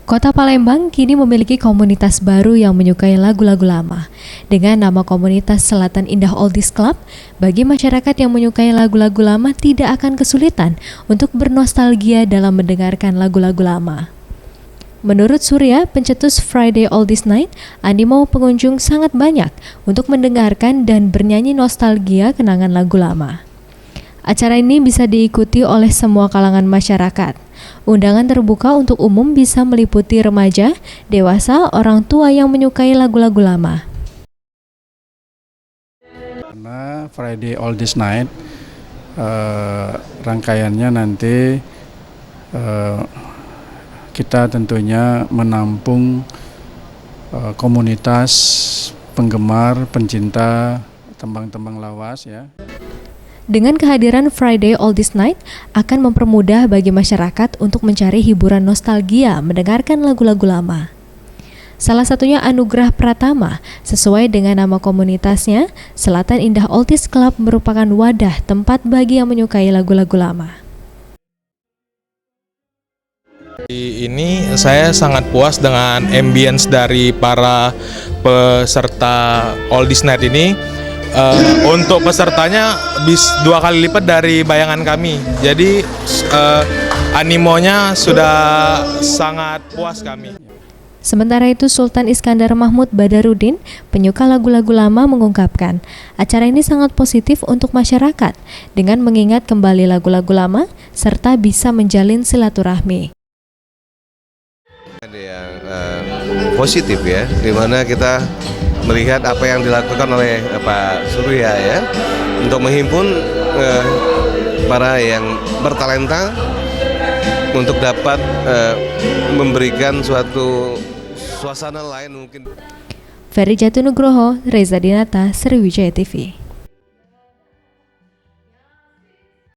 Kota Palembang kini memiliki komunitas baru yang menyukai lagu-lagu lama. Dengan nama komunitas Selatan Indah Oldies Club, bagi masyarakat yang menyukai lagu-lagu lama tidak akan kesulitan untuk bernostalgia dalam mendengarkan lagu-lagu lama. Menurut Surya, pencetus Friday Oldies Night, animo pengunjung sangat banyak untuk mendengarkan dan bernyanyi nostalgia kenangan lagu lama. Acara ini bisa diikuti oleh semua kalangan masyarakat. Undangan terbuka untuk umum bisa meliputi remaja, dewasa, orang tua yang menyukai lagu-lagu lama. Karena Friday Oldies Night, rangkaiannya nanti kita tentunya menampung komunitas penggemar, pencinta tembang-tembang lawas ya. Dengan kehadiran Friday Oldies Night akan mempermudah bagi masyarakat untuk mencari hiburan nostalgia mendengarkan lagu-lagu lama. Salah satunya Anugrah Pratama, sesuai dengan nama komunitasnya, Selatan Indah Oldies Club merupakan wadah tempat bagi yang menyukai lagu-lagu lama. Ini saya sangat puas dengan ambience dari para peserta Oldies Night ini. Untuk pesertanya 2 kali lipat dari bayangan kami. Jadi animonya sudah sangat puas kami. Sementara itu Sultan Iskandar Mahmud Badarudin, penyuka lagu-lagu lama mengungkapkan, acara ini sangat positif untuk masyarakat dengan mengingat kembali lagu-lagu lama serta bisa menjalin silaturahmi. Ada yang positif ya, di mana kita melihat apa yang dilakukan oleh Pak Surya ya, untuk menghimpun para yang bertalenta untuk dapat memberikan suatu suasana lain mungkin. Ferry Jatunugroho, Reza Dinata, Sriwijaya TV.